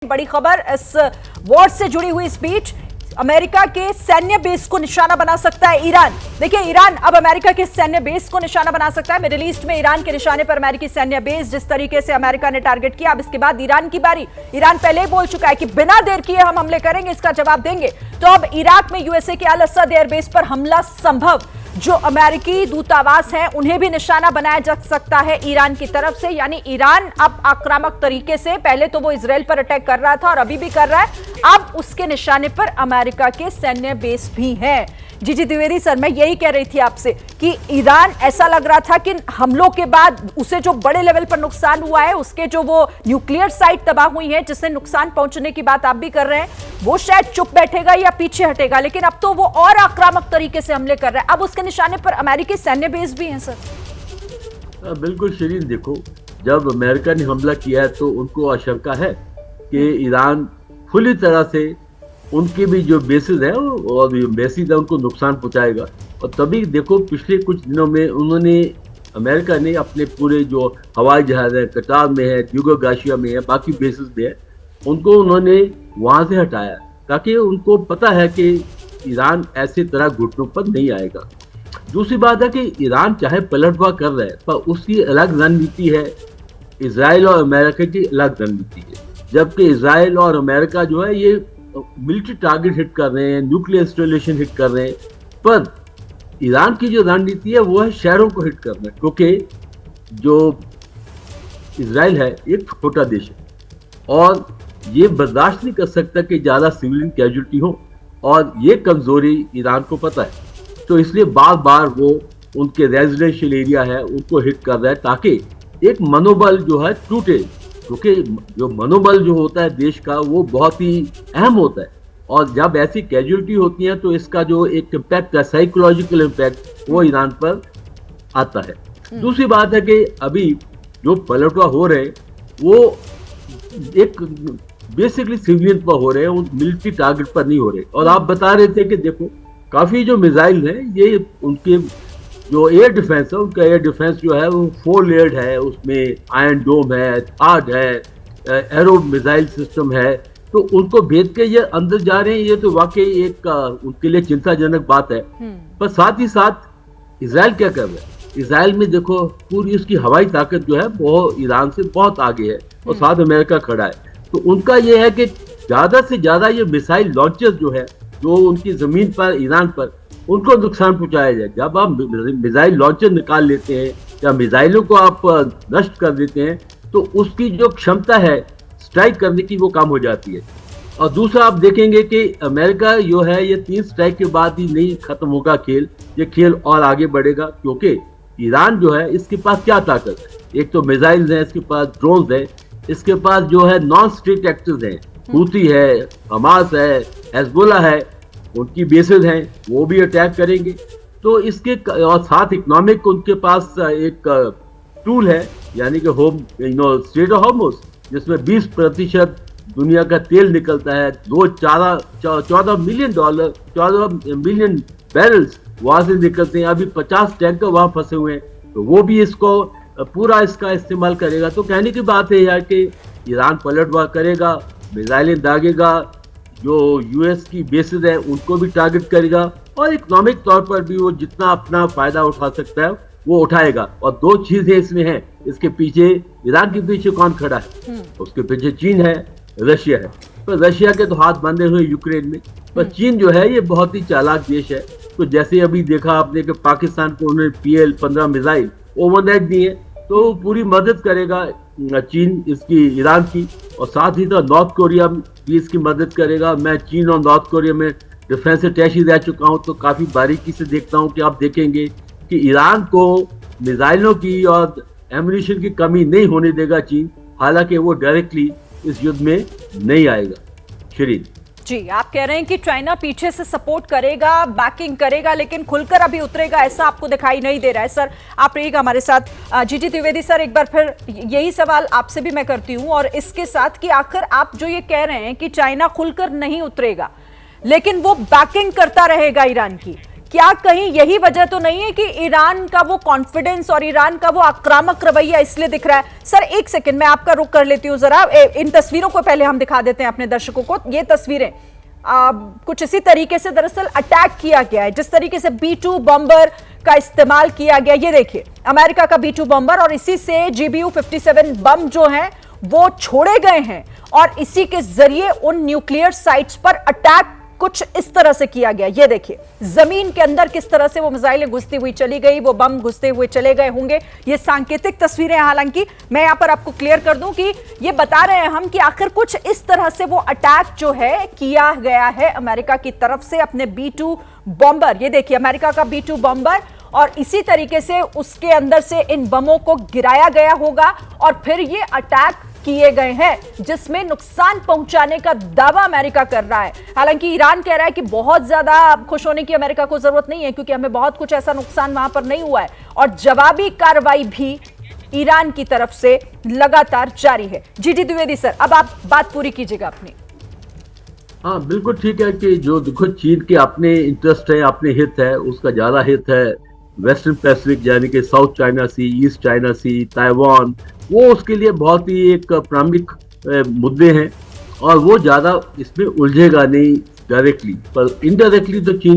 बड़ी खबर इस वॉर से जुड़ी हुई स्पीच। अमेरिका के सैन्य बेस को निशाना बना सकता है ईरान। देखिए, ईरान अब अमेरिका के सैन्य बेस को निशाना बना सकता है। मिडिल ईस्ट में ईरान के निशाने पर अमेरिकी सैन्य बेस जिस तरीके से अमेरिका ने टारगेट किया, अब इसके बाद ईरान की बारी। ईरान पहले ही बोल चुका है कि बिना देर किए हम हमले करेंगे, इसका जवाब देंगे। तो अब इराक में यूएसए के अल असद एयरबेस पर हमला संभव। जो अमेरिकी दूतावास हैं उन्हें भी निशाना बनाया जा सकता है ईरान की तरफ से। यानी ईरान अब आक्रामक तरीके से, पहले तो वो इजराइल पर अटैक कर रहा था और अभी भी कर रहा है, अब उसके निशाने पर अमेरिका के सैन्य बेस भी हैं। जीजी द्विवेदी सर, मैं यही कह रही थी आपसे कि ईरान ऐसा लग रहा था कि हमलों के बाद उसे जो बड़े लेवल पर नुकसान हुआ है, उसके जो वो न्यूक्लियर साइट तबाह हुई है जिससे नुकसान पहुंचने की बात आप भी कर रहे हैं, वो शायद चुप बैठेगा या पीछे हटेगा, लेकिन अब तो वो और आक्रामक तरीके से हमले कर रहा है। अब उसके निशाने पर अमेरिकी सैन्य बेस भी हैं सर। बिल्कुल शरीन, देखो, जब अमेरिका ने हमला किया है तो उनको आशंका है कि ईरान खुली तरह से उनके भी जो बेसिस है और बेसिस है उनको नुकसान पहुंचाएगा। और तभी देखो, पिछले कुछ दिनों में अमेरिका ने अपने पूरे जो हवाई जहाज है, कतार में है, ड्यूगो गार्सिया में है, बाकी बेसिस में है, उनको उन्होंने वहां से हटाया ताकि उनको पता है कि ईरान ऐसी तरह घुटनों पर नहीं आएगा। दूसरी बात है कि ईरान चाहे पलटवार कर रहा है पर उसकी अलग रणनीति है, इजराइल और अमेरिका की अलग रणनीति है। जबकि इजराइल और अमेरिका जो है ये मिलिट्री टारगेट हिट कर रहे हैं, न्यूक्लियर इंस्टॉलेशन हिट कर रहे हैं, पर ईरान की जो रणनीति है वो है शहरों को हिट करना है। क्योंकि जो इजराइल है एक छोटा देश है और ये बर्दाश्त नहीं कर सकता कि ज़्यादा सिविलियन कैजुअल्टी हो, और ये कमजोरी ईरान को पता है। तो इसलिए बार बार वो उनके रेजिडेंशियल एरिया है उनको हिट कर रहा है ताकि एक मनोबल जो है टूटे। क्योंकि जो मनोबल जो होता है देश का वो बहुत ही अहम होता है, और जब ऐसी कैजुअलिटी होती है तो इसका जो एक इम्पैक्ट है, साइकोलॉजिकल इम्पैक्ट, वो ईरान पर आता है। दूसरी बात है कि अभी जो पलटवार हो रहे हैं वो एक बेसिकली सिविलियन पर हो रहे हैं, मिलिट्री टारगेट पर नहीं हो रहे। और आप बता रहे थे कि देखो, काफी जो मिसाइल है ये उनके जो एयर डिफेंस है, उनका एयर डिफेंस जो है वो 4 लेयर्ड है, उसमें आयरन डोम है, थार्ड है, एरो मिसाइल सिस्टम है, तो उनको भेज के ये अंदर जा रहे हैं। ये तो वाकई एक उनके लिए चिंताजनक बात है। पर साथ ही साथ इजराइल क्या कर रहा है? इजराइल में देखो, पूरी उसकी हवाई ताकत जो है वो ईरान से बहुत आगे है और साथ अमेरिका खड़ा है। तो उनका ये है कि ज्यादा से ज्यादा ये मिसाइल लॉन्चर्स जो है, जो उनकी जमीन पर, ईरान पर, उनको नुकसान पहुंचाया जाए। जब आप मिसाइल लॉन्चर निकाल लेते हैं या मिसाइलों को आप नष्ट कर देते हैं तो उसकी जो क्षमता है स्ट्राइक करने की वो कम हो जाती है। और दूसरा आप देखेंगे कि अमेरिका जो है ये 3 स्ट्राइक के बाद ही नहीं खत्म होगा खेल, ये खेल और आगे बढ़ेगा। क्योंकि ईरान जो है इसके पास क्या ताकत है? एक तो मिसाइल्स हैं, इसके पास ड्रोन्स हैं, इसके पास जो है नॉन स्टेट एक्टर्स हैं, हूती है, हमास है, हिजबुल्ला है, उनकी बेसेस हैं, वो भी अटैक करेंगे। तो इसके और साथ इकोनॉमिक उनके पास एक टूल है, यानी कि स्ट्रेट ऑफ हॉर्मुज़, जिसमें 20% दुनिया का तेल निकलता है। रोज 14 मिलियन बैरल्स वहां से निकलते हैं। अभी 50 टैंकर वहां फंसे हुए हैं, तो वो भी इसको पूरा इसका इस्तेमाल करेगा। तो कहने की बात है यार कि ईरान पलटवार करेगा, मिसाइलें दागेगा, जो यूएस की बेसिस है उनको भी टारगेट करेगा, और इकोनॉमिक तौर पर भी वो जितना अपना फायदा उठा सकता है वो उठाएगा। और 2 चीजें इसमें हैं, इसके पीछे, ईरान के पीछे कौन खड़ा है? उसके पीछे चीन है, रशिया है। तो रशिया के तो हाथ बांधे हुए यूक्रेन में, पर चीन जो है ये बहुत ही चालाक देश है। तो जैसे अभी देखा आपने कि पाकिस्तान को उन्होंने PL-15 मिसाइल ओवरनाइट दिए, तो पूरी मदद करेगा चीन इसकी, ईरान की। और साथ ही तो नॉर्थ कोरिया भी इसकी मदद करेगा। मैं चीन और नॉर्थ कोरिया में डिफेंस अटैची रह चुका हूं, तो काफी बारीकी से देखता हूं कि आप देखेंगे कि ईरान को मिसाइलों की और एम्यूनिशन की कमी नहीं होने देगा चीन। हालांकि वो डायरेक्टली इस युद्ध में नहीं आएगा। शरीर जी, आप कह रहे हैं कि चाइना पीछे से सपोर्ट करेगा, बैकिंग करेगा, लेकिन खुलकर अभी उतरेगा ऐसा आपको दिखाई नहीं दे रहा है। सर, आप रहिएगा हमारे साथ। जीजी द्विवेदी सर, एक बार फिर यही सवाल आपसे भी मैं करती हूं, और इसके साथ कि आखिर आप जो ये कह रहे हैं कि चाइना खुलकर नहीं उतरेगा लेकिन वो बैकिंग करता रहेगा ईरान की, क्या कहीं यही वजह तो नहीं है कि ईरान का वो कॉन्फिडेंस और ईरान का वो आक्रामक रवैया इसलिए दिख रहा है? सर एक सेकंड मैं आपका रुख कर लेती हूं जरा, इन तस्वीरों को पहले हम दिखा देते हैं अपने दर्शकों को। ये तस्वीरें कुछ इसी तरीके से दरअसल अटैक किया गया है, जिस तरीके से B-2 बॉम्बर का इस्तेमाल किया गया। ये देखिए अमेरिका का B-2 बॉम्बर, और इसी से GBU-57 बम जो हैं वो छोड़े गए हैं, और इसी के जरिए उन न्यूक्लियर साइट्स पर अटैक कुछ इस तरह से किया गया। ये देखिए जमीन के अंदर किस तरह से वो मिसाइलें घुसती हुई चली गई, वो बम घुसते हुए चले गए होंगे। ये सांकेतिक तस्वीरें, हालांकि मैं यहां पर आपको क्लियर कर दूं कि ये बता रहे हैं हम कि आखिर कुछ इस तरह से वो अटैक जो है किया गया है अमेरिका की तरफ से अपने B-2 बॉम्बर। ये देखिए अमेरिका का B-2 बॉम्बर, और इसी तरीके से उसके अंदर से इन बमों को गिराया गया होगा और फिर ये अटैक किए गए हैं, जिसमें नुकसान पहुंचाने का दावा अमेरिका कर रहा है। हालांकि ईरान कह रहा है कि बहुत ज्यादा खुश होने की अमेरिका को जरूरत नहीं है, क्योंकि हमें बहुत कुछ ऐसा नुकसान वहां पर नहीं हुआ है, और जवाबी कार्रवाई भी ईरान की तरफ से लगातार जारी है। जीडी द्विवेदी सर, अब आप बात पूरी कीजिएगा अपनी। हाँ बिल्कुल ठीक है कि जो देखो चीन के अपने इंटरेस्ट है, अपने हित है, उसका ज्यादा हित है वेस्टर्न पैसिफिक, यानी कि साउथ चाइना सी, ईस्ट चाइना सी, ताइवान, वो उसके लिए बहुत ही एक प्राथमिक मुद्दे हैं, और वो ज्यादा इसमें उलझेगा नहीं डायरेक्टली, पर इनडायरेक्टली तो चीन